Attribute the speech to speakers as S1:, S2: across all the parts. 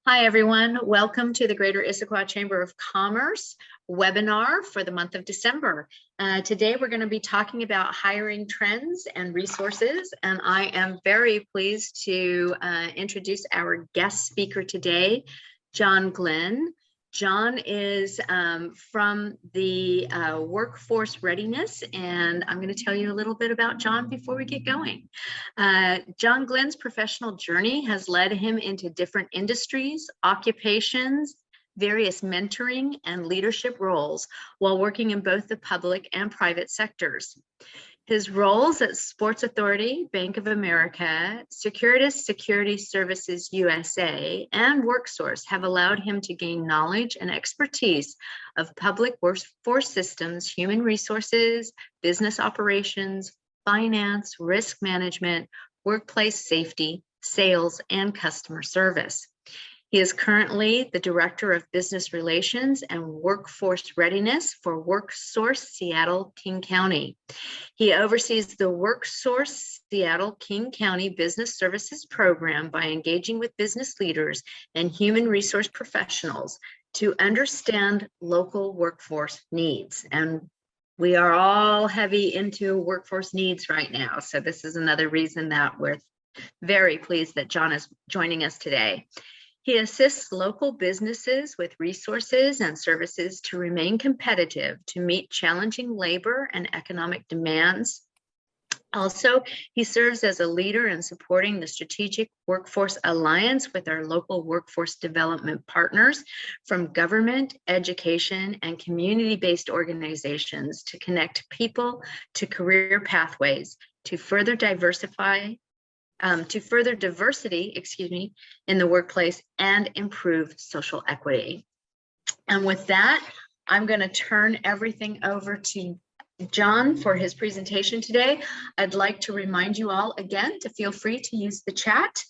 S1: Hi, everyone. Welcome to the Greater Issaquah Chamber of Commerce webinar for the month of December. Today, we're going to be talking about hiring trends and resources, and I am very pleased to introduce our guest speaker today, John Glynn. John is from the Workforce Readiness, and I'm going to tell you a little bit about John before we get going. John Glynn's professional journey has led him into different industries, occupations, various mentoring and leadership roles while working in both the public and private sectors. His roles at Sports Authority, Bank of America, Securitas Security Services USA, and Worksource have allowed him to gain knowledge and expertise of public workforce systems, human resources, business operations, finance, risk management, workplace safety, sales, and customer service. He is currently the Director of Business Relations and Workforce Readiness for Worksource Seattle King County. He oversees the Worksource Seattle King County Business Services Program by engaging with business leaders and human resource professionals to understand local workforce needs. And we are all heavy into workforce needs right now. So this is another reason that we're very pleased that John is joining us today. He assists local businesses with resources and services to remain competitive to meet challenging labor and economic demands. Also, he serves as a leader in supporting the Strategic Workforce Alliance with our local workforce development partners from government, education, and community-based organizations to connect people to career pathways to further diversity, in the workplace and improve social equity. And with that, I'm going to turn everything over to John for his presentation today. I'd like to remind you all again to feel free to use the chat.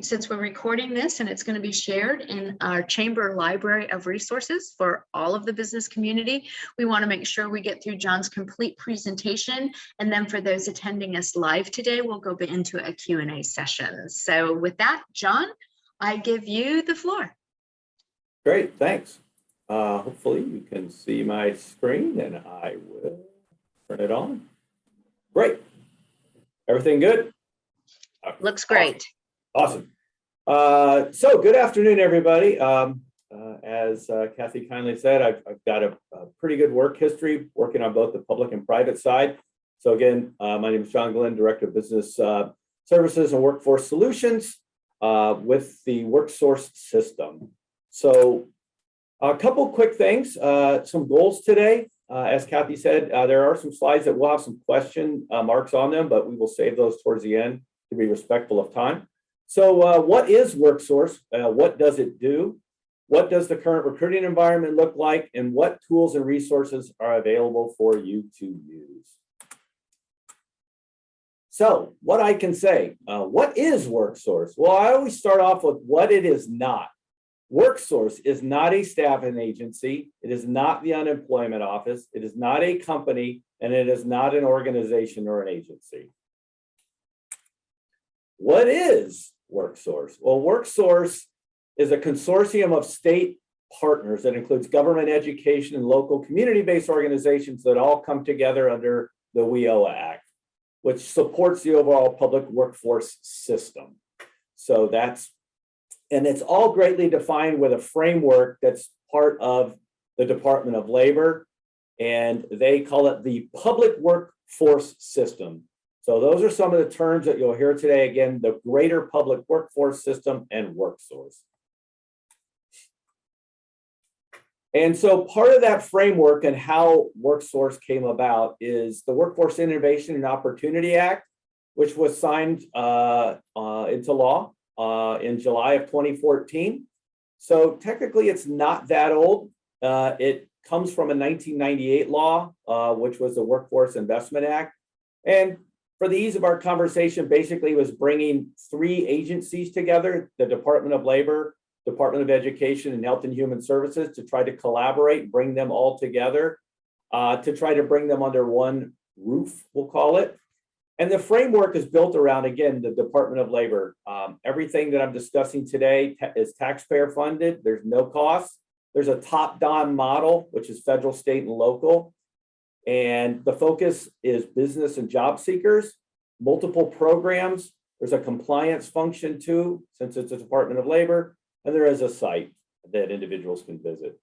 S1: Since we're recording this and it's going to be shared in our chamber library of resources for all of the business community, we want to make sure we get through John's complete presentation. And then for those attending us live today, we'll go into a Q&A session. So with that, John, I give you the floor.
S2: Great, thanks. Hopefully you can see my screen and I will turn it on. Great. Everything good?
S1: Looks great.
S2: Awesome. So good afternoon, everybody. As Kathy kindly said, I've got a pretty good work history working on both the public and private side. So again, my name is John Glynn, Director of Business Services and Workforce Solutions with the Worksource system. So a couple quick things, some goals today. As Kathy said, there are some slides that will have some question marks on them, but we will save those towards the end to be respectful of time. So what is Worksource? What does it do? What does the current recruiting environment look like? And what tools and resources are available for you to use? So what I can say, what is Worksource? Well, I always start off with what it is not. Worksource is not a staffing agency. It is not the unemployment office. It is not a company, and it is not an organization or an agency. What is Worksource? Well, Worksource is a consortium of state partners that includes government, education, and local community-based organizations that all come together under the WEOA Act, which supports the overall public workforce system. So and it's all greatly defined with a framework that's part of the Department of Labor, and they call it the public workforce system. So those are some of the terms that you'll hear today. Again, the greater public workforce system and Worksource. And so part of that framework and how Worksource came about is the Workforce Innovation and Opportunity Act, which was signed into law in July of 2014. So technically it's not that old. It comes from a 1998 law, which was the Workforce Investment Act. And for the ease of our conversation, basically was bringing three agencies together, the Department of Labor, Department of Education, and Health and Human Services, to try to collaborate, bring them all together, to try to bring them under one roof, we'll call it. And the framework is built around, again, the Department of Labor. Everything that I'm discussing today is taxpayer funded. There's no cost. There's a top-down model, which is federal, state, and local. And the focus is business and job seekers, multiple programs. There's a compliance function too, since it's a Department of Labor, and there is a site that individuals can visit.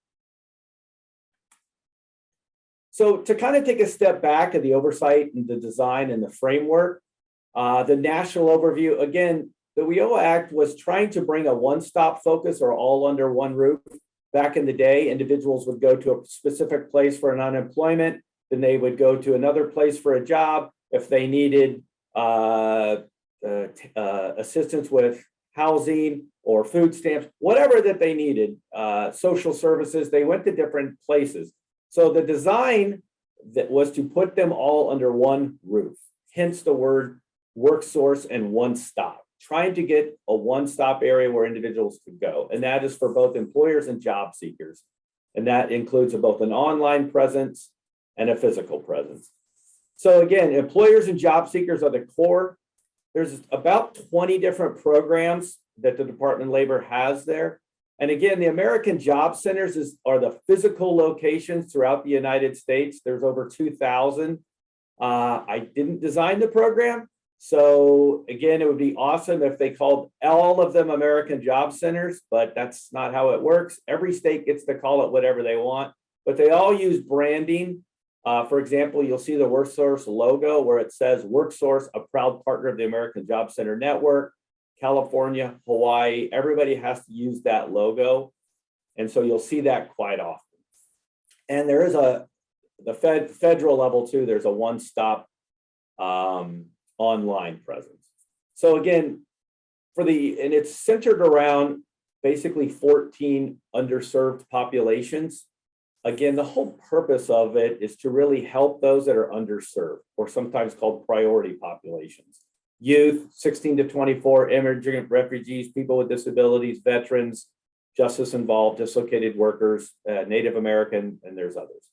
S2: So to kind of take a step back at the oversight and the design and the framework, the national overview, again, the WIOA Act was trying to bring a one-stop focus or all under one roof. Back in the day, individuals would go to a specific place for an unemployment, then they would go to another place for a job. If they needed assistance with housing or food stamps, whatever that they needed, social services, they went to different places. So the design that was to put them all under one roof, hence the word Worksource and one stop, trying to get a one-stop area where individuals could go. And that is for both employers and job seekers. And that includes both an online presence and a physical presence. So again, employers and job seekers are the core. There's about 20 different programs that the Department of Labor has there. And again, the American Job Centers are the physical locations throughout the United States. There's over 2,000. I didn't design the program. So again, it would be awesome if they called all of them American Job Centers, but that's not how it works. Every state gets to call it whatever they want, but they all use branding. For example, you'll see the Worksource logo where it says Worksource, a proud partner of the American Job Center Network. California, Hawaii, everybody has to use that logo. And so you'll see that quite often. And there is the federal level too, there's a one-stop online presence. So again, and it's centered around basically 14 underserved populations. Again, the whole purpose of it is to really help those that are underserved, or sometimes called priority populations. Youth, 16 to 24, immigrant, refugees, people with disabilities, veterans, justice involved, dislocated workers, Native American, and there's others.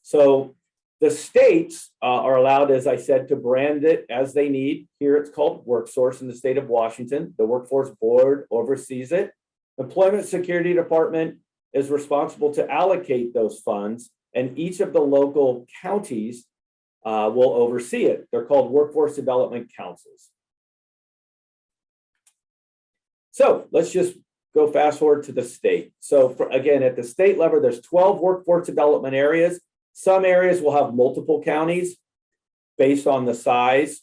S2: So the states are allowed, as I said, to brand it as they need. Here it's called Worksource in the state of Washington. The Workforce Board oversees it. Employment Security Department is responsible to allocate those funds, and each of the local counties will oversee it. They're called Workforce Development Councils. So let's just go fast forward to the state. So again, at the state level, there's 12 workforce development areas. Some areas will have multiple counties based on the size,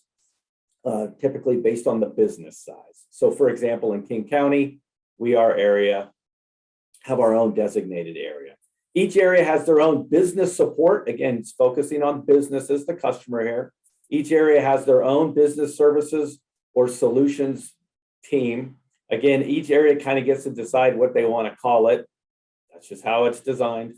S2: typically based on the business size. So for example, in King County, have our own designated area. Each area has their own business support. Again, it's focusing on businesses, the customer here. Each area has their own business services or solutions team. Again, each area kind of gets to decide what they want to call it. That's just how it's designed.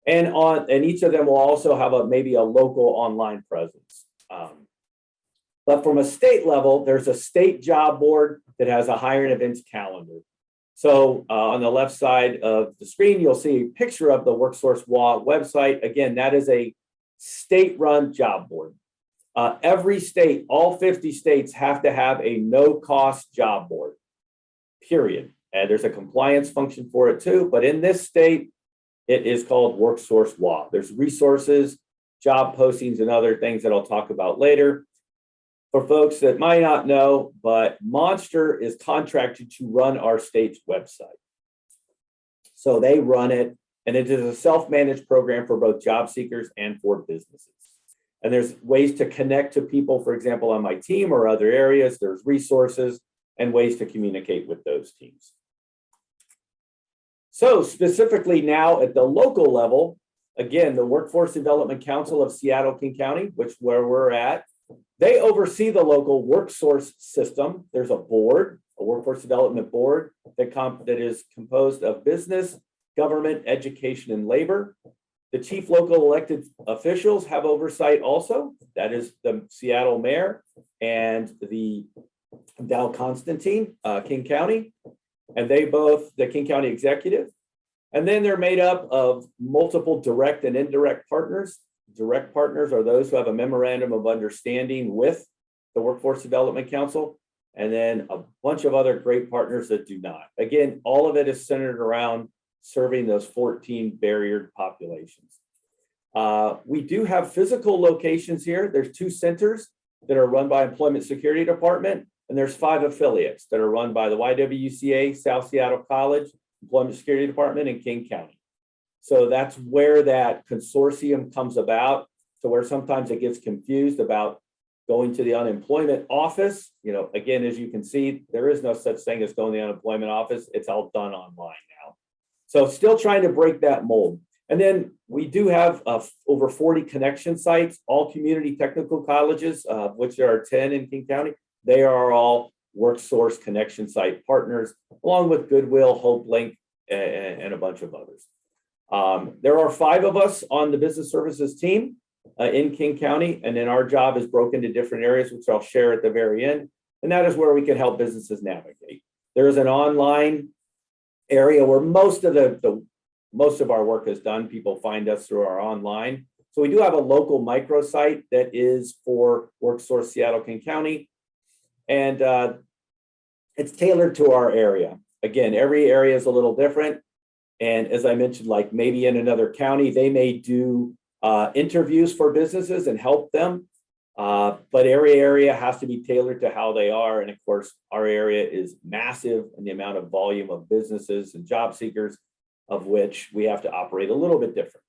S2: And each of them will also have maybe a local online presence. But from a state level, there's a state job board that has a hiring events calendar. So on the left side of the screen, you'll see a picture of the Worksource website. Again, that is a state-run job board. Every state, all 50 states have to have a no-cost job board, period. And there's a compliance function for it too. But in this state, it is called Worksource WA. There's resources, job postings, and other things that I'll talk about later. For folks that might not know, but Monster is contracted to run our state's website. So they run it, and it is a self-managed program for both job seekers and for businesses. And there's ways to connect to people, for example, on my team or other areas. There's resources and ways to communicate with those teams. So specifically now at the local level, again, the Workforce Development Council of Seattle, King County, where we're at, they oversee the local Worksource system. There's a board, a Workforce Development Board that is composed of business, government, education, and labor. The chief local elected officials have oversight also. That is the Seattle mayor and the Dow Constantine, King County. And the King County executive. And then they're made up of multiple direct and indirect partners. Direct partners are those who have a memorandum of understanding with the Workforce Development Council, and then a bunch of other great partners that do not. Again, all of it is centered around serving those 14 barriered populations. We do have physical locations here. There's 2 centers that are run by Employment Security Department, and there's 5 affiliates that are run by the YWCA, South Seattle College, Employment Security Department, and King County. So that's where that consortium comes about, to where sometimes it gets confused about going to the unemployment office. Again, as you can see, there is no such thing as going to the unemployment office. It's all done online now. So still trying to break that mold. And then we do have over 40 connection sites, all community technical colleges, which there are 10 in King County. They are all Worksource connection site partners, along with Goodwill, Hope Link, and a bunch of others. There are 5 of us on the business services team in King County, and then our job is broken into different areas, which I'll share at the very end. And that is where we can help businesses navigate. There is an online area where most of our work is done. People find us through our online. So we do have a local microsite that is for Worksource Seattle, King County, and it's tailored to our area. Again, every area is a little different. And as I mentioned, like maybe in another county, they may do interviews for businesses and help them. But every area has to be tailored to how they are. And of course, our area is massive in the amount of volume of businesses and job seekers, of which we have to operate a little bit different.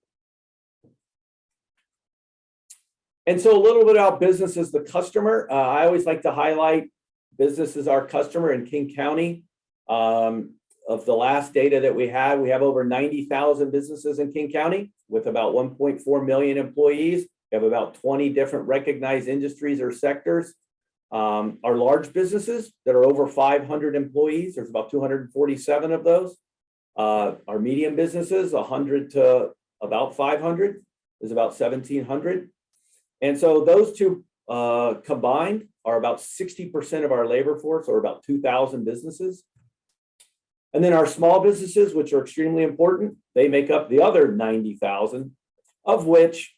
S2: And so a little bit about business as the customer. I always like to highlight business as our customer in King County. Of the last data that we have over 90,000 businesses in King County with about 1.4 million employees. We have about 20 different recognized industries or sectors. Our large businesses that are over 500 employees, there's about 247 of those. Our medium businesses, 100 to about 500, is about 1,700. And so those two combined are about 60% of our labor force, or about 2,000 businesses. And then our small businesses, which are extremely important, they make up the other 90,000, of which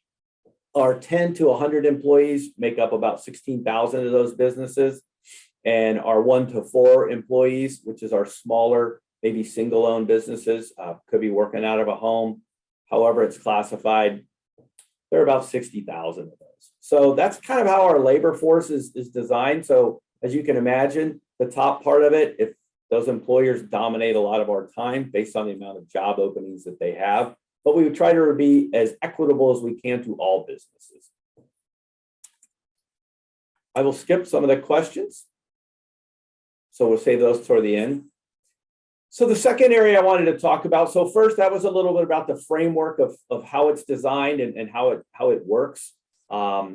S2: our 10 to 100 employees make up about 16,000 of those businesses. And our 1 to 4 employees, which is our smaller, maybe single-owned businesses, could be working out of a home, however it's classified, there are about 60,000 of those. So that's kind of how our labor force is designed. So as you can imagine, the top part of it, if those employers dominate a lot of our time based on the amount of job openings that they have, but we would try to be as equitable as we can to all businesses. I will skip some of the questions, so we'll save those toward the end. So the second area I wanted to talk about, so first that was a little bit about the framework of how it's designed and how it works. Now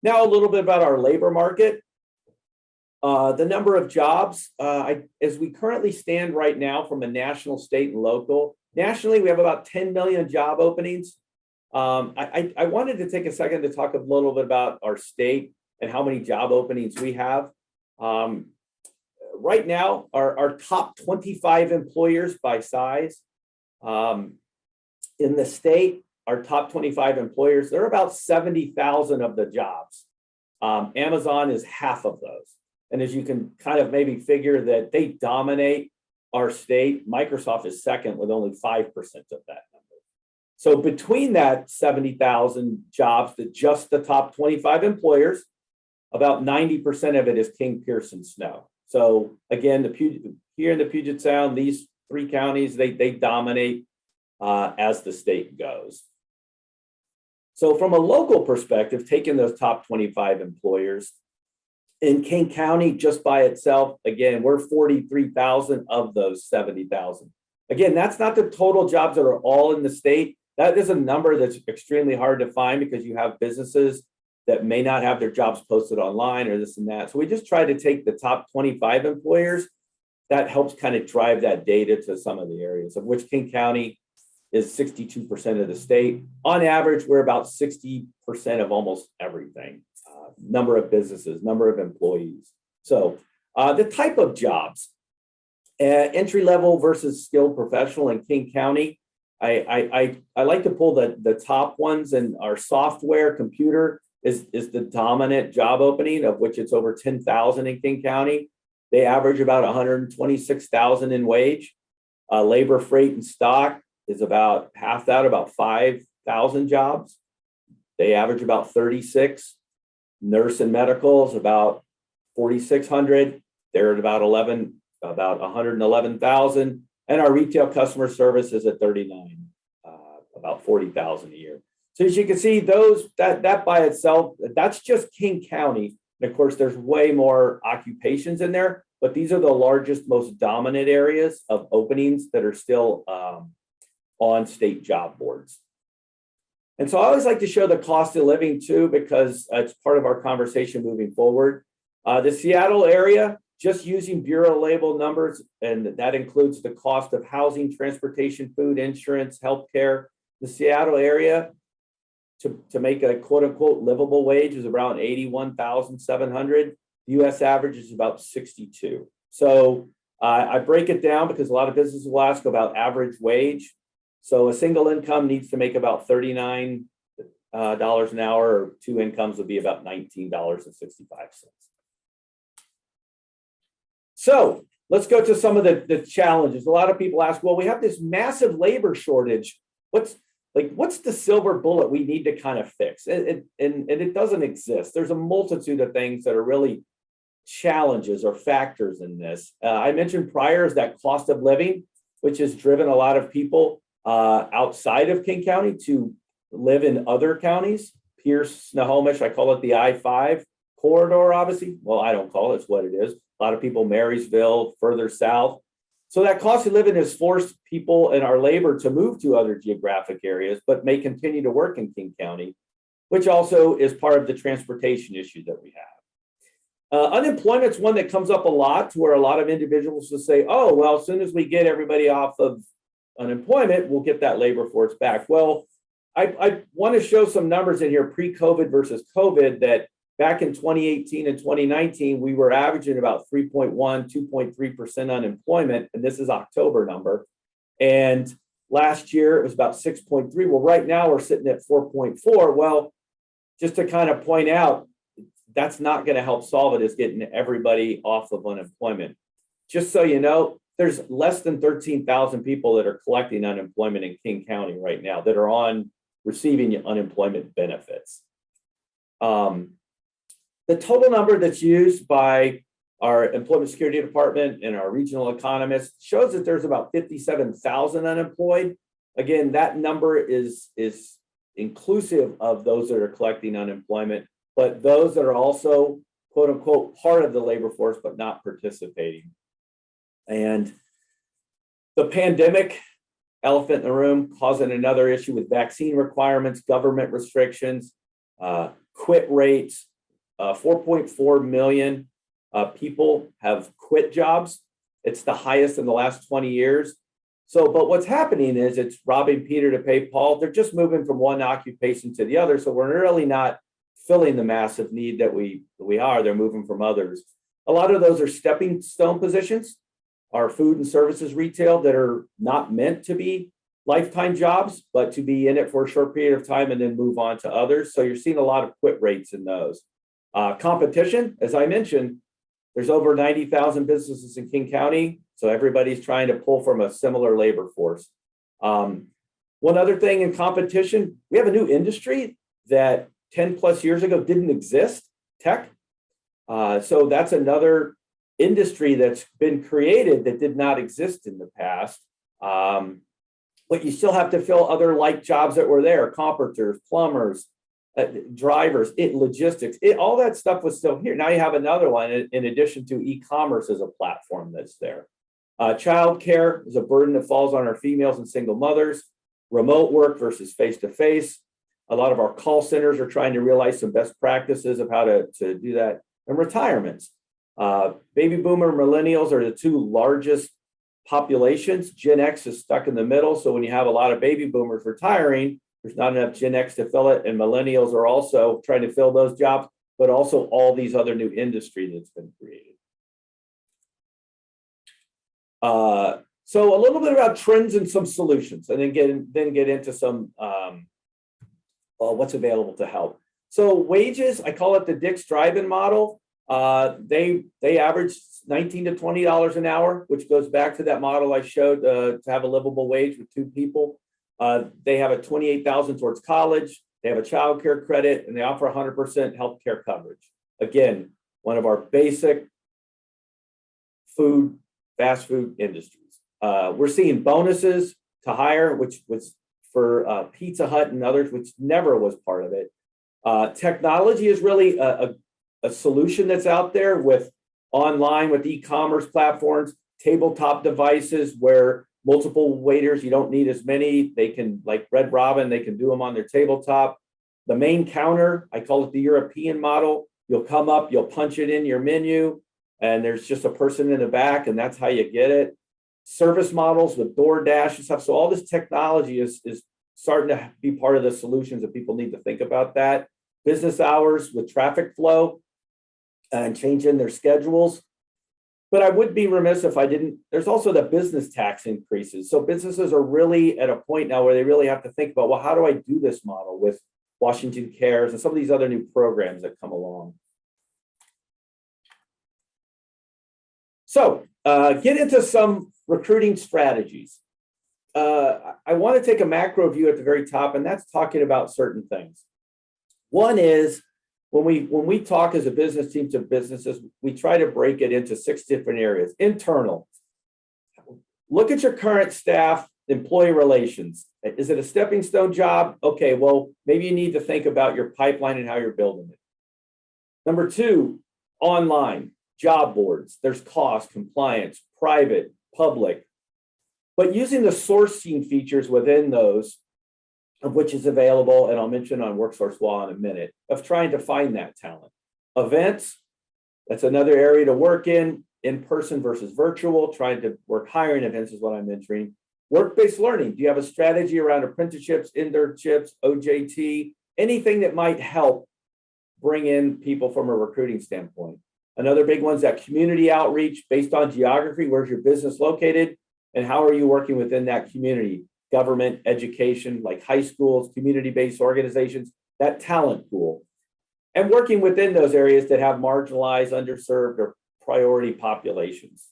S2: a little bit about our labor market. The number of jobs, as we currently stand right now from a national, state, and local, nationally, we have about 10 million job openings. I wanted to take a second to talk a little bit about our state and how many job openings we have. Right now, our top 25 employers by size in the state, our top 25 employers, there are about 70,000 of the jobs. Amazon is half of those. And as you can kind of maybe figure that they dominate our state, Microsoft is second with only 5% of that number. So between that 70,000 jobs, that just the top 25 employers, about 90% of it is King, Pierce, and Snow. So again, here in the Puget Sound, these 3 counties, they dominate as the state goes. So from a local perspective, taking those top 25 employers, in King County, just by itself, again, we're 43,000 of those 70,000. Again, that's not the total jobs that are all in the state. That is a number that's extremely hard to find because you have businesses that may not have their jobs posted online or this and that. So we just try to take the top 25 employers. That helps kind of drive that data to some of the areas, of which King County is 62% of the state. On average, we're about 60% of almost everything. Number of businesses, number of employees. So the type of jobs, entry level versus skilled professional in King County. I like to pull the top ones, and our software, computer, is the dominant job opening, of which it's over 10,000 in King County. They average about 126,000 in wage. Labor, freight, and stock is about half that, about 5,000 jobs. They average about 36. Nurse and medical is about 4,600. They're at about 111,000. And our retail customer service is at 39, about 40,000 a year. So as you can see, that by itself, that's just King County. And of course, there's way more occupations in there, but these are the largest, most dominant areas of openings that are still on state job boards. And so I always like to show the cost of living too, because it's part of our conversation moving forward. The Seattle area, just using Bureau label numbers, and that includes the cost of housing, transportation, food, insurance, healthcare. The Seattle area, to make a quote unquote livable wage, is around 81,700. The US average is about 62. So I break it down because a lot of businesses will ask about average wage. So a single income needs to make about $39 an hour, or two incomes would be about $19.65. So let's go to some of the challenges. A lot of people ask, well, we have this massive labor shortage. What's the silver bullet we need to kind of fix? And it doesn't exist. There's a multitude of things that are really challenges or factors in this. I mentioned prior is that cost of living, which has driven a lot of people outside of King County to live in other counties. Pierce, Snohomish, I call it the I-5 corridor, obviously. Well, I don't call it, it's what it is. A lot of people, Marysville, further south. So that cost of living has forced people in our labor to move to other geographic areas, but may continue to work in King County, which also is part of the transportation issue that we have. Unemployment is one that comes up a lot, to where a lot of individuals will say, oh, well, as soon as we get everybody off of unemployment, we'll get that labor force back. Well, I want to show some numbers in here, pre-COVID versus COVID, that back in 2018 and 2019, we were averaging about 3.1, 2.3% unemployment, and this is October number. And last year, it was about 6.3. Well, right now, we're sitting at 4.4. Well, just to kind of point out, that's not going to help solve it, is getting everybody off of unemployment. Just so you know, there's less than 13,000 people that are collecting unemployment in King County right now that are on receiving unemployment benefits. The total number that's used by our Employment Security Department and our regional economists shows that there's about 57,000 unemployed. Again, that number is inclusive of those that are collecting unemployment, but those that are also, quote unquote, part of the labor force, but not participating. And the pandemic, elephant in the room, causing another issue with vaccine requirements, government restrictions, quit rates. 4.4 million people have quit jobs. It's the highest in the last 20 years. So, but what's happening is it's robbing Peter to pay Paul. They're just moving from one occupation to the other. So we're really not filling the massive need that we are. They're moving from others. A lot of those are stepping stone positions, our food and services retail, that are not meant to be lifetime jobs, but to be in it for a short period of time and then move on to others. So you're seeing a lot of quit rates in those. Competition, as I mentioned, there's over 90,000 businesses in King County, so everybody's trying to pull from a similar labor force. One other thing in competition, we have a new industry that 10 plus years ago didn't exist, tech. So that's another industry that's been created that did not exist in the past. But you still have to fill other like jobs that were there, carpenters, plumbers, drivers, logistics, all that stuff was still here. Now you have another one in addition to e-commerce as a platform that's there. Childcare is a burden that falls on our females and single mothers. Remote work versus face-to-face. A lot of our call centers are trying to realize some best practices of how to do that. And retirements. Baby boomer millennials are the two largest populations. Gen X is stuck in the middle. So when you have a lot of baby boomers retiring, there's not enough Gen X to fill it, and millennials are also trying to fill those jobs, but also all these other new industry that's been created. So a little bit about trends and some solutions, and then get into some what's available to help. So wages, I call it the Dick's drive-in model. They average $19 to $20 an hour, which goes back to that model I showed to have a livable wage with two people. They have a $28,000 towards college. They have a child care credit, and they offer 100% health care coverage. Again, one of our basic fast food industries. We're seeing bonuses to hire, which was for Pizza Hut and others, which never was part of it. Technology is really a solution that's out there with online, with e-commerce platforms, tabletop devices where multiple waiters, you don't need as many. They can, like Red Robin, they can do them on their tabletop. The main counter, I call it the European model. You'll come up, you'll punch it in your menu, and there's just a person in the back, and that's how you get it. Service models with DoorDash and stuff. So all this technology is starting to be part of the solutions that people need to think about that. Business hours with traffic flow and changing their schedules. But I would be remiss if I didn't. There's also the business tax increases. So businesses are really at a point now where they really have to think about, well, how do I do this model with Washington Cares and some of these other new programs that come along? So get into some recruiting strategies. I want to take a macro view at the very top, and that's talking about certain things. One is when we talk as a business team to businesses, we try to break it into 6 different areas. Internal, look at your current staff, employee relations. Is it a stepping stone job? Okay, well, maybe you need to think about your pipeline and how you're building it. Number 2, online, job boards. There's cost, compliance, private, public. But using the sourcing features within those, of which is available, and I'll mention on Worksource Law in a minute, of trying to find that talent. Events, that's another area to work in person versus virtual, trying to work hiring events is what I'm mentioning. Work-based learning, do you have a strategy around apprenticeships, internships, OJT, anything that might help bring in people from a recruiting standpoint? Another big one is that community outreach based on geography. Where's your business located? And how are you working within that community? Government, education, like high schools, community-based organizations, that talent pool. And working within those areas that have marginalized, underserved, or priority populations.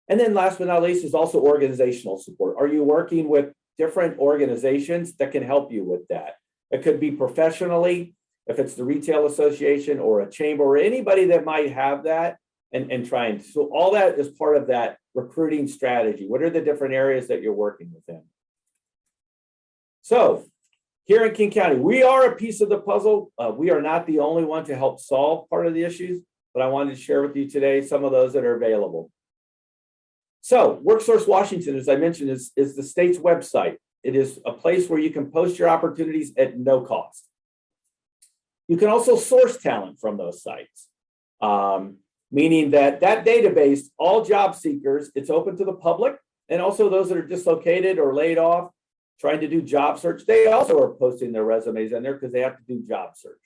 S2: And then last but not least is also organizational support. Are you working with different organizations that can help you with that? It could be professionally, if it's the retail association or a chamber or anybody that might have that and trying. So all that is part of that recruiting strategy. What are the different areas that you're working within? So here in King County, we are a piece of the puzzle. We are not the only one to help solve part of the issues, but I wanted to share with you today some of those that are available. So Worksource Washington, as I mentioned, is the state's website. It is a place where you can post your opportunities at no cost. You can also source talent from those sites, meaning that database, all job seekers, it's open to the public, and also those that are dislocated or laid off, trying to do job search, they also are posting their resumes in there because they have to do job search.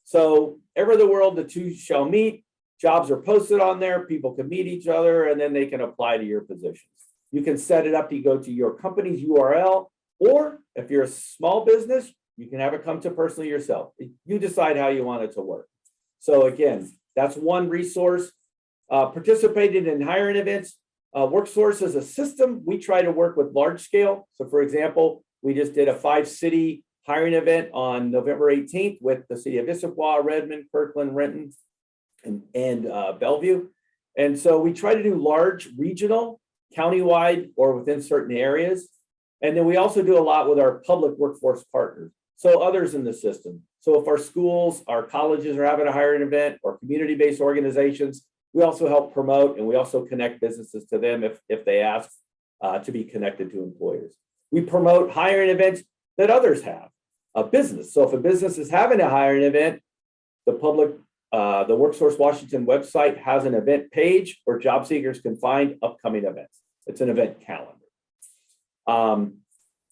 S2: So ever the world, the two shall meet. Jobs are posted on there, people can meet each other, and then they can apply to your positions. You can set it up to go to your company's URL, or if you're a small business, you can have it come to personally yourself. You decide how you want it to work. So again, that's one resource. Participated in hiring events. Worksource is a system. We try to work with large scale. So for example, we just did a 5-city hiring event on November 18th with the city of Issaquah, Redmond, Kirkland, Renton, and Bellevue. And so we try to do large regional, countywide, or within certain areas. And then we also do a lot with our public workforce partners. So others in the system. So if our schools, our colleges are having a hiring event, or community-based organizations, we also help promote, and we also connect businesses to them if they ask to be connected to employers. We promote hiring events that others have, a business. So if a business is having a hiring event, the Worksource Washington website has an event page where job seekers can find upcoming events. It's an event calendar.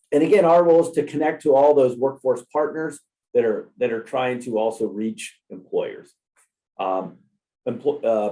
S2: And again, our role is to connect to all those workforce partners that are trying to also reach employers.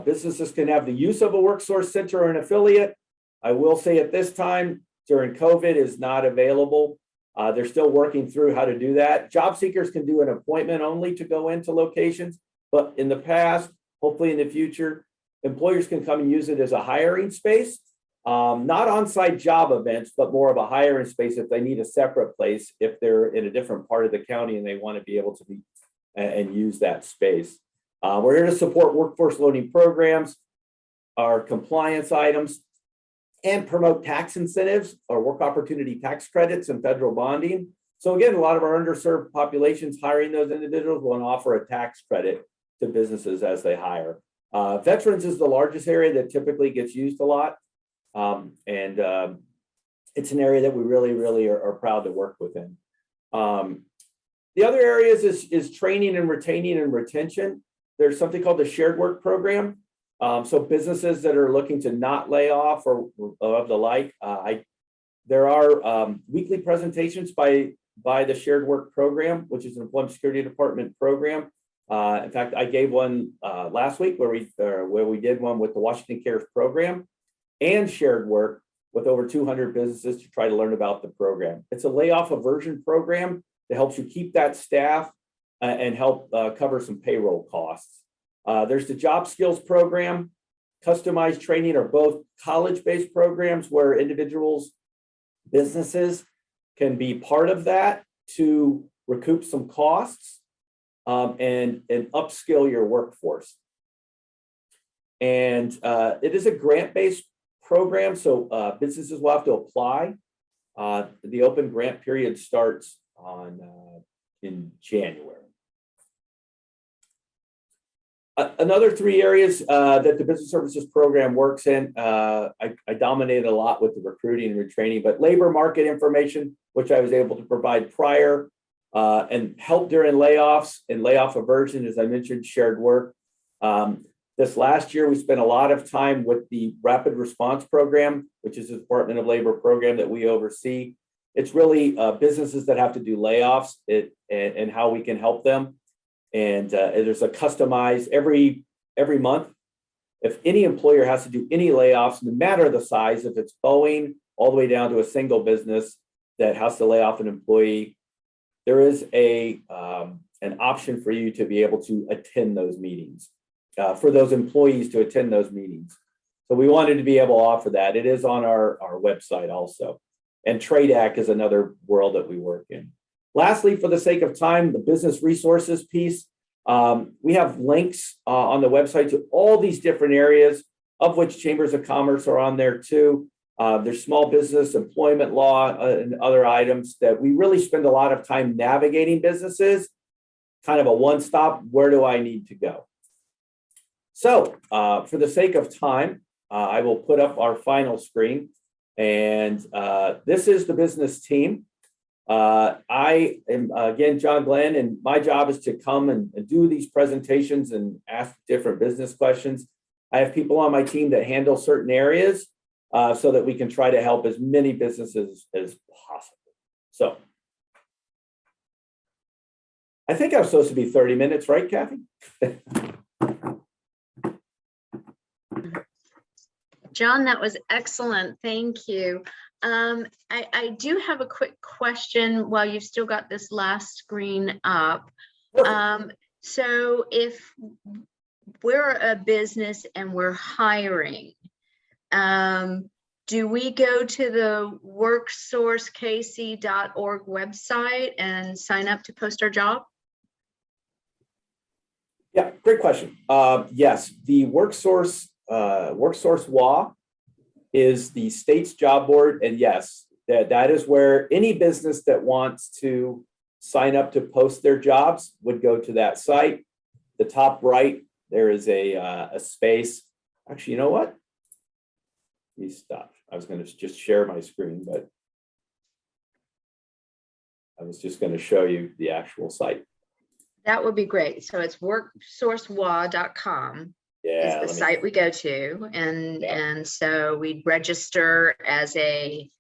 S2: Businesses can have the use of a Worksource center or an affiliate. I will say at this time, during COVID, is not available. They're still working through how to do that. Job seekers can do an appointment only to go into locations, but in the past, hopefully in the future, employers can come and use it as a hiring space, not on-site job events, but more of a hiring space if they need a separate place, if they're in a different part of the county and they want to be able to be and use that space. We're here to support workforce loading programs, our compliance items, and promote tax incentives or work opportunity tax credits and federal bonding. So again, a lot of our underserved populations hiring those individuals will offer a tax credit to businesses as they hire. Veterans is the largest area that typically gets used a lot. It's an area that we really are proud to work within. The other areas is training and retaining and retention. There's something called the shared work program. So businesses that are looking to not lay off or of the like, there are weekly presentations by the shared work program, which is an Employment Security Department program. In fact, I gave one last week where we did one with the Washington Cares program and shared work with over 200 businesses to try to learn about the program. It's a layoff aversion program that helps you keep that staff and help cover some payroll costs. There's the job skills program. Customized training are both college-based programs where individuals, businesses can be part of that to recoup some costs and upskill your workforce. And it is a grant-based program, so businesses will have to apply. The open grant period starts in January. Another three areas that the business services program works in, I dominated a lot with the recruiting and retraining, but labor market information, which I was able to provide prior, and help during layoffs and layoff aversion, as I mentioned, shared work. This last year, we spent a lot of time with the Rapid Response Program, which is the Department of Labor program that we oversee. It's really businesses that have to do layoffs and how we can help them. And there's a customized every month. If any employer has to do any layoffs, no matter the size, if it's Boeing all the way down to a single business that has to lay off an employee, there is an option for you to be able to attend those meetings, for those employees to attend those meetings. So we wanted to be able to offer that. It is on our website also. And Trade Act is another world that we work in. Lastly, for the sake of time, the business resources piece. We have links on the website to all these different areas, of which chambers of commerce are on there too. There's small business, employment law, and other items that we really spend a lot of time navigating businesses, kind of a one-stop, where do I need to go? So for the sake of time, I will put up our final screen. And this is the business team. I am, again, John Glynn, and my job is to come and do these presentations and ask different business questions. I have people on my team that handle certain areas so that we can try to help as many businesses as possible. So I think I'm supposed to be 30 minutes, right, Kathy?
S1: John, that was excellent. Thank you. I do have a quick question while you've still got this last screen up. So if we're a business and we're hiring, do we go to the worksourcekc.org website and sign up to post our job?
S2: Yeah, great question. Yes, the Worksource WA is the state's job board, and yes, that is where any business that wants to sign up to post their jobs would go to that site. The top right, there is a space. Actually, you know what? Let me stop. I was going to just share my screen, but I was just going to show you the actual site.
S1: That would be great. So it's worksourcewa.com.
S2: Yeah,
S1: is the site we go to, and so we register as a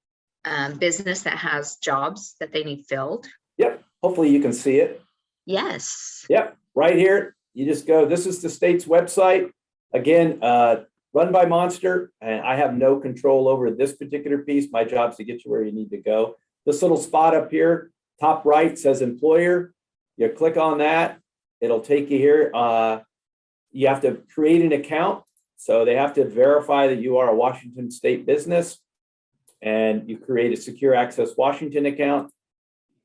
S1: business that has jobs that they need filled.
S2: Yep. Hopefully you can see it.
S1: Yes.
S2: Yep. Right here. You just go. This is the state's website. Again, run by Monster, and I have no control over this particular piece. My job is to get you where you need to go. this little spot up here, top right says employer. You click on that, it'll take you here. You have to create an account. So they have to verify that you are a Washington state business, and you create a secure access Washington account.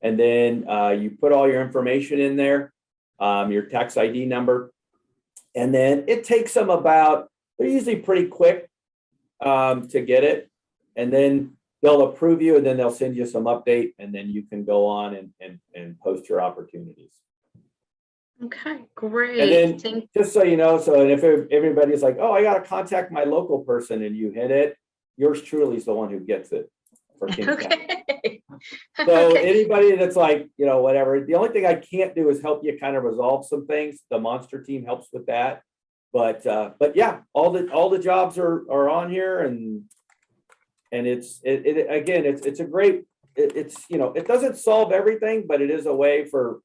S2: And then you put all your information in there, your tax ID number. And then it takes them they're usually pretty quick to get it. And then they'll approve you, and then they'll send you some update, and then you can go on and post your opportunities.
S1: Okay, great.
S2: And then just so you know, and if everybody's like, oh, I got to contact my local person, and you hit it, yours truly is the one who gets it for King County. So anybody that's like, whatever, the only thing I can't do is help you kind of resolve some things. The Monster team helps with that. But yeah, all the jobs are on here, and it's a great, it doesn't solve everything, but it is a way for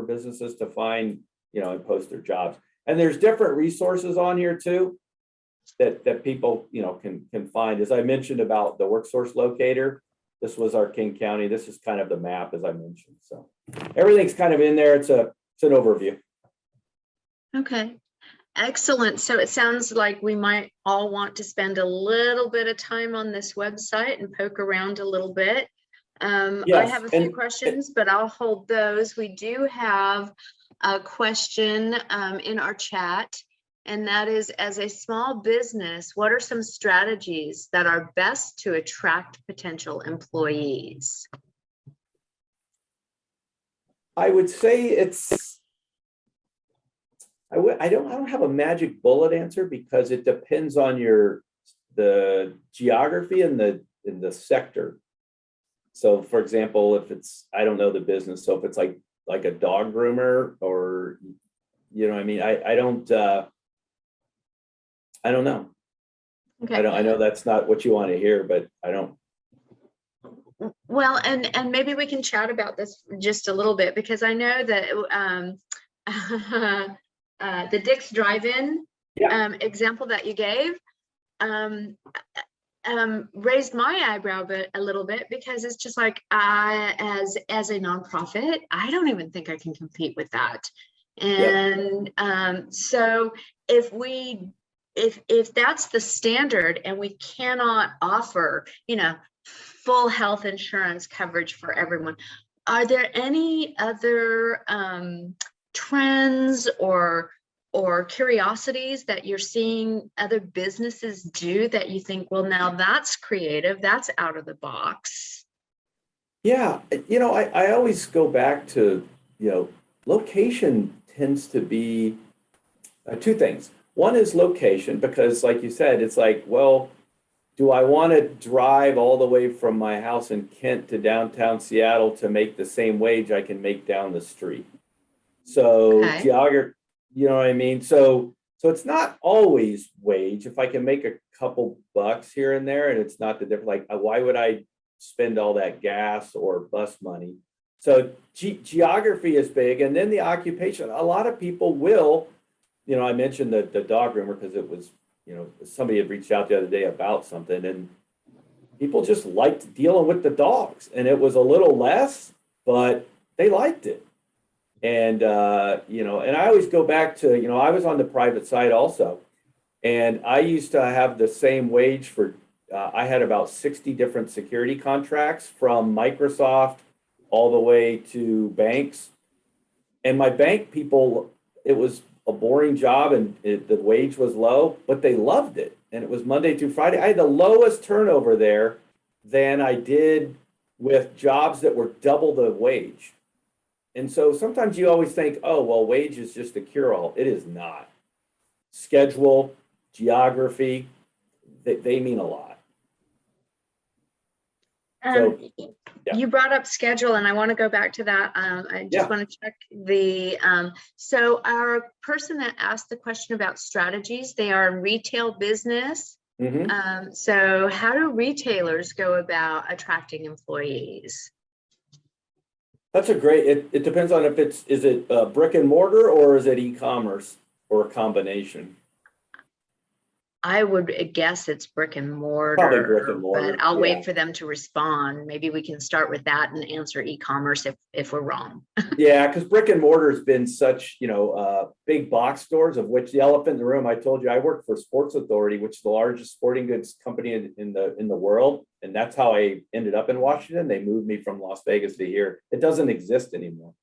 S2: businesses to find, and post their jobs. And there's different resources on here too that people, can find. As I mentioned about the Worksource locator, this was our King County. This is kind of the map, as I mentioned. So everything's kind of in there. It's an overview.
S1: Okay. Excellent. So it sounds like we might all want to spend a little bit of time on this website and poke around a little bit.
S2: Yes,
S1: I have a few questions, but I'll hold those. We do have a question in our chat, and that is, as a small business, what are some strategies that are best to attract potential employees?
S2: I would say I don't have a magic bullet answer, because it depends on the geography and the sector. So for example, if it's, I don't know the business, so if it's like a dog groomer, or I don't know.
S1: Okay.
S2: I know that's not what you want to hear, but I don't.
S1: Well, and maybe we can chat about this just a little bit, because I know that the Dick's Drive-In example that you gave raised my eyebrow a little bit, because it's just like, as a nonprofit, I don't even think I can compete with that. And so if that's the standard, and we cannot offer, full health insurance coverage for everyone, are there any other trends or curiosities that you're seeing other businesses do that you think, well, now that's creative, that's out of the box?
S2: Yeah, I always go back to, location tends to be two things. One is location, because like you said, it's like, well, do I want to drive all the way from my house in Kent to downtown Seattle to make the same wage I can make down the street? So geography, you know what I mean? So it's not always wage. If I can make a couple bucks here and there, and it's not the difference, like, why would I spend all that gas or bus money? So geography is big. And then the occupation, a lot of people will, I mentioned the dog groomer, because it was, somebody had reached out the other day about something, and people just liked dealing with the dogs, and it was a little less, but they liked it. And, and I always go back to, I was on the private side also, and I used to have the same wage for, I had about 60 different security contracts, from Microsoft all the way to banks. And my bank people, it was a boring job, and the wage was low, but they loved it. And it was Monday through Friday. I had the lowest turnover there than I did with jobs that were double the wage. And so sometimes you always think, oh, well, wage is just a cure-all. It is not. Schedule, geography, they mean a lot.
S1: You brought up schedule, and I want to go back to that. I just want to check so our person that asked the question about strategies, they are in retail business. So how do retailers go about attracting employees?
S2: That's a great, it depends on if is it brick and mortar, or is it e-commerce, or a combination?
S1: I would guess it's brick and
S2: Probably brick
S1: mortar,
S2: and mortar.
S1: but I'll
S2: Yeah.
S1: wait for them to respond. Maybe we can start with that and answer e-commerce if we're wrong.
S2: Yeah, because brick and mortar has been such, big box stores, of which the elephant in the room, I told you, I work for Sports Authority, which is the largest sporting goods company in the world. And that's how I ended up in Washington. They moved me from Las Vegas to here. It doesn't exist anymore.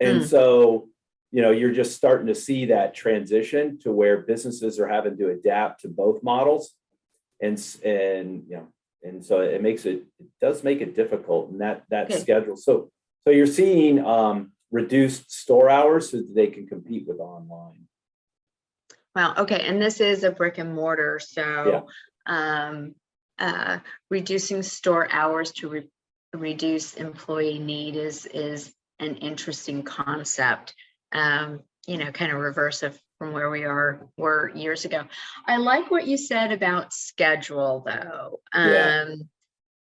S2: And so, you're just starting to see that transition to where businesses are having to adapt to both models. And so it does make it difficult, and that
S1: Okay.
S2: schedule. So you're seeing reduced store hours so that they can compete with online.
S1: Wow. Okay. And this is a brick and mortar. So reducing store hours to reduce employee need is an interesting concept. Kind of reverse from where we were years ago. I like what you said about schedule, though.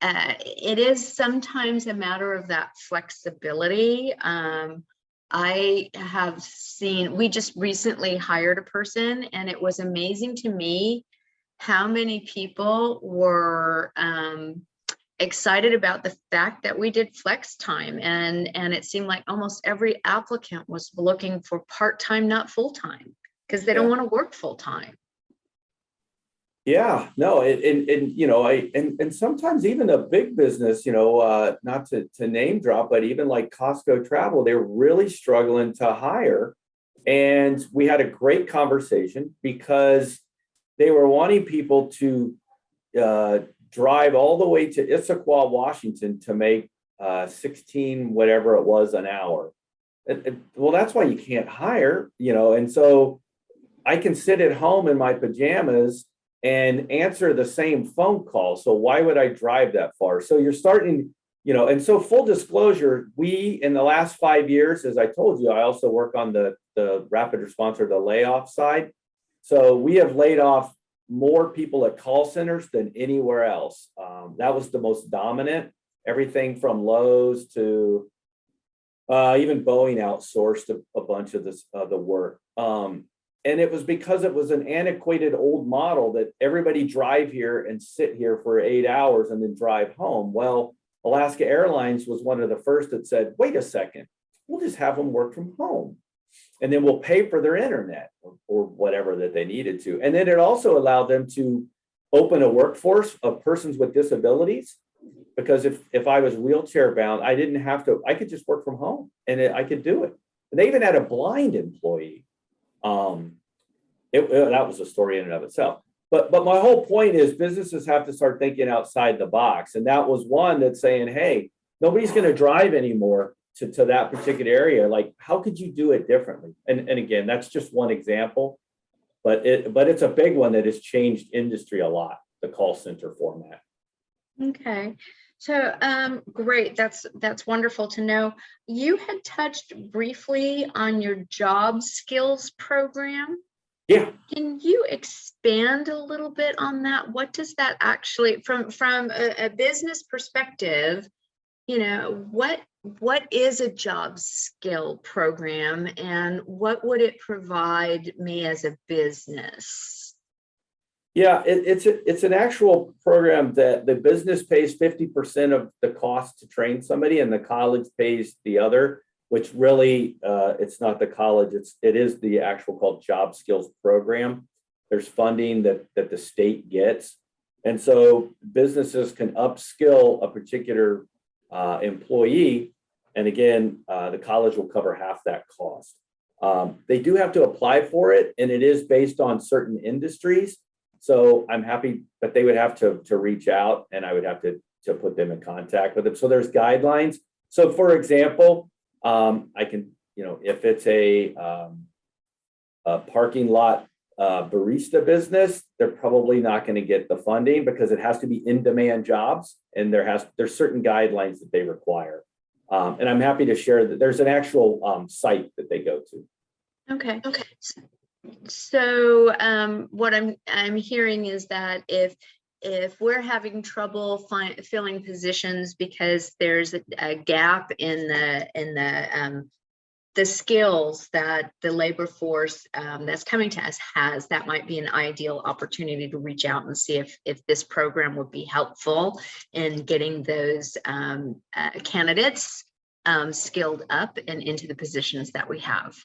S1: It is sometimes a matter of that flexibility. I have seen, we just recently hired a person, and it was amazing to me how many people were excited about the fact that we did flex time, and it seemed like almost every applicant was looking for part-time, not full-time, because they don't want to work full-time.
S2: Yeah, no, and sometimes even a big business, not to name drop, but even like Costco Travel, they're really struggling to hire. And we had a great conversation because they were wanting people to drive all the way to Issaquah, Washington to make 16 whatever it was an hour. Well, that's why you can't hire, and so I can sit at home in my pajamas and answer the same phone call. So why would I drive that far? So you're starting, and so full disclosure, we, in the last 5 years, as I told you, I also work on the rapid response or the layoff side. So we have laid off more people at call centers than anywhere else. That was the most dominant. Everything from Lowe's to even Boeing outsourced a bunch of the work. And it was because it was an antiquated old model that everybody drive here and sit here for 8 hours and then drive home. Well, Alaska Airlines was one of the first that said, wait a second, we'll just have them work from home. And then we'll pay for their internet or whatever that they needed to. And then it also allowed them to open a workforce of persons with disabilities. Because if I was wheelchair bound, I didn't have to, I could just work from home and I could do it. And they even had a blind employee. That was a story in and of itself. But my whole point is businesses have to start thinking outside the box. And that was one that's saying, hey, nobody's going to drive anymore to that particular area. Like, how could you do it differently? And again, that's just one example, but it's a big one that has changed industry a lot, the call center format.
S1: Okay. So great. That's wonderful to know. You had touched briefly on your job skills program.
S2: Yeah.
S1: Can you expand a little bit on that? What does that actually, from a business perspective, what is a job skill program, and what would it provide me as a business?
S2: Yeah, it's an actual program that the business pays 50% of the cost to train somebody, and the college pays the other, which really it's not the college, it is the actual called job skills program. There's funding that the state gets. And so businesses can upskill a particular employee. And again, the college will cover half that cost. They do have to apply for it, and it is based on certain industries. So I'm happy, but they would have to reach out, and I would have to put them in contact with them. So there's guidelines. So for example, I can, if it's a parking lot barista business, they're probably not going to get the funding because it has to be in-demand jobs, and there's certain guidelines that they require. And I'm happy to share that there's an actual site that they go to.
S1: Okay. So what I'm hearing is that if we're having trouble filling positions because there's a gap in the the skills that the labor force that's coming to us has, that might be an ideal opportunity to reach out and see if this program would be helpful in getting those candidates skilled up and into the positions that we have.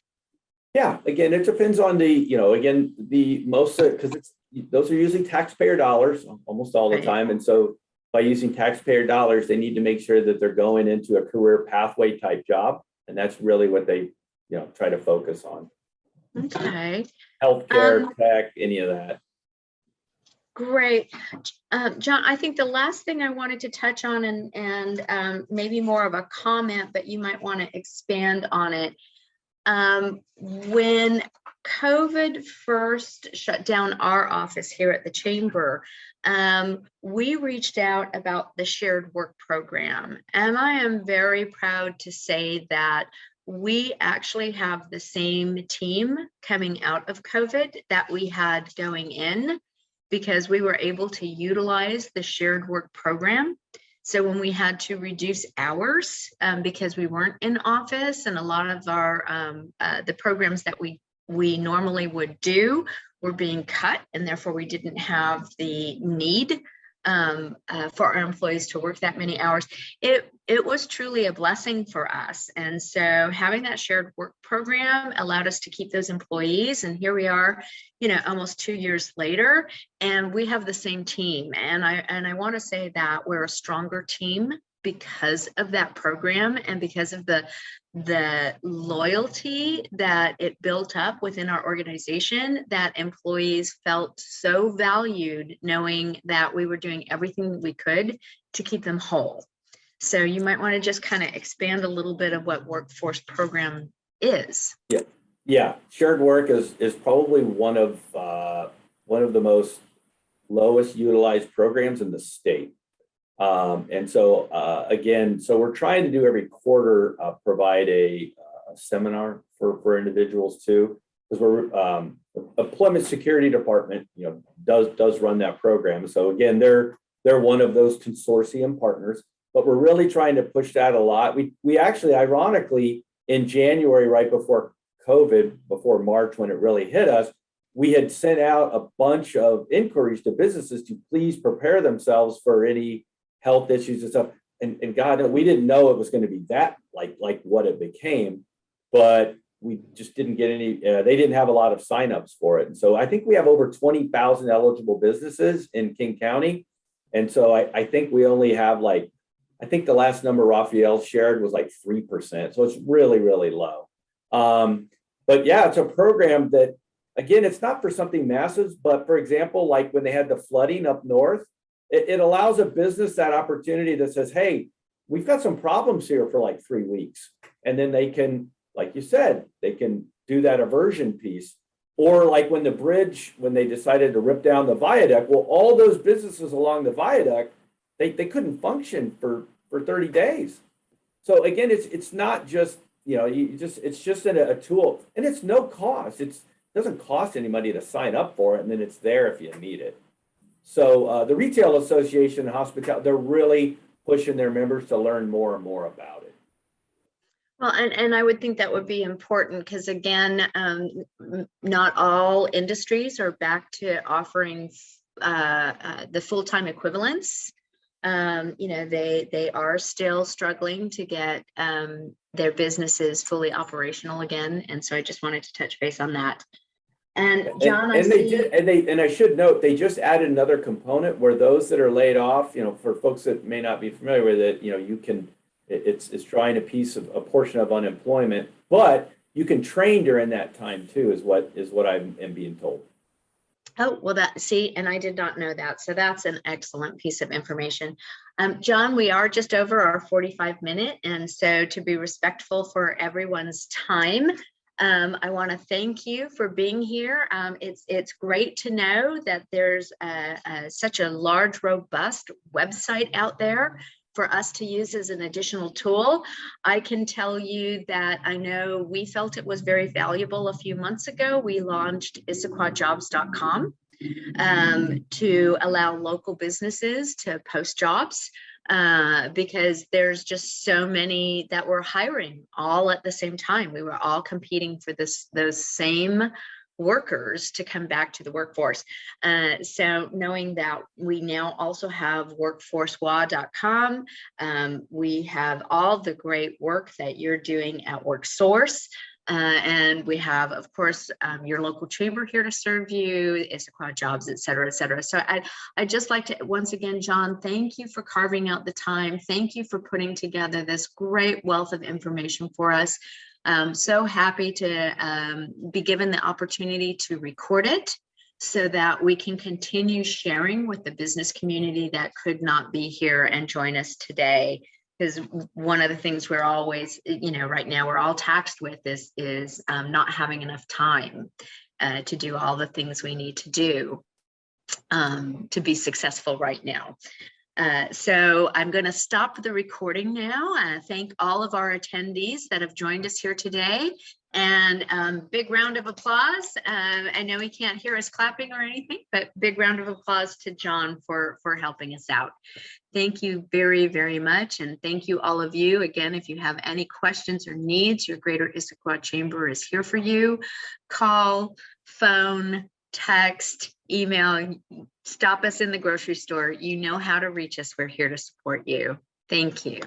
S2: Yeah, again, it depends on the most, because those are using taxpayer dollars almost all the time. And so by using taxpayer dollars, they need to make sure that they're going into a career pathway type job. And that's really what they, try to focus on.
S1: Okay.
S2: Healthcare, tech, any of that.
S1: Great. John, I think the last thing I wanted to touch on, and maybe more of a comment, but you might want to expand on it. When COVID first shut down our office here at the Chamber, we reached out about the shared work program. And I am very proud to say that we actually have the same team coming out of COVID that we had going in, because we were able to utilize the shared work program. So when we had to reduce hours because we weren't in office, and a lot of our the programs that we normally would do were being cut, and therefore we didn't have the need for our employees to work that many hours. It was truly a blessing for us. And so having that shared work program allowed us to keep those employees. And here we are, almost 2 years later, and we have the same team. And I want to say that we're a stronger team because of that program, and because of the loyalty that it built up within our organization, that employees felt so valued knowing that we were doing everything we could to keep them whole. So you might want to just kind of expand a little bit of what Workforce program is.
S2: Yeah. Shared work is probably one of the most lowest utilized programs in the state. And so again, we're trying to do every quarter provide a seminar for individuals too, because we're Employment Security Department, does run that program. So again, they're one of those consortium partners, but we're really trying to push that a lot. We actually, ironically, in January, right before COVID, before March, when it really hit us, we had sent out a bunch of inquiries to businesses to please prepare themselves for any health issues and stuff. And God, we didn't know it was going to be that like what it became, but we just didn't get any, they didn't have a lot of signups for it. And so I think we have over 20,000 eligible businesses in King County. And so I think we only have I think the last number Raphael shared was 3%. So it's really, really low. But yeah, it's a program that, again, it's not for something massive, but for example, like when they had the flooding up north, it allows a business that opportunity that says, hey, we've got some problems here for 3 weeks. And then they can, like you said, they can do that aversion piece. Or when the bridge, when they decided to rip down the viaduct, well, all those businesses along the viaduct, they couldn't function for 30 days. So again, it's not just, it's just a tool, and it's no cost. It doesn't cost anybody to sign up for it, and then it's there if you need it. So the Retail Association and Hospitality, they're really pushing their members to learn more and more about it.
S1: Well, and I would think that would be important because, again, not all industries are back to offering the full-time equivalents. They are still struggling to get their businesses fully operational again. And so I just wanted to touch base on that. And John,
S2: I should note, they just added another component where those that are laid off, for folks that may not be familiar with it, you can, it's trying a portion of unemployment, but you can train during that time too, is what I am being told.
S1: Oh, well, and I did not know that. So that's an excellent piece of information. John, we are just over our 45-minute. And so to be respectful for everyone's time, I want to thank you for being here. It's great to know that there's such a large, robust website out there for us to use as an additional tool. I can tell you that I know we felt it was very valuable a few months ago. We launched issaquahjobs.com to allow local businesses to post jobs. because there's just so many that were hiring all at the same time. We were all competing for those same workers to come back to the workforce. So knowing that we now also have workforcewa.com, we have all the great work that you're doing at Worksource. And we have, of course, your local chamber here to serve you, Issaquah Jobs, et cetera, et cetera. So I'd just like to, once again, John, thank you for carving out the time. Thank you for putting together this great wealth of information for us. So happy to be given the opportunity to record it so that we can continue sharing with the business community that could not be here and join us today. Because one of the things we're always, right now we're all taxed with is not having enough time to do all the things we need to do to be successful right now. So I'm going to stop the recording now. Thank all of our attendees that have joined us here today, and big round of applause. I know he can't hear us clapping or anything, but big round of applause to John for helping us out. Thank you very, very much. And thank you all of you. Again, if you have any questions or needs, your Greater Issaquah Chamber is here for you. Call, phone, text, email, stop us in the grocery store. You know how to reach us. We're here to support you. Thank you.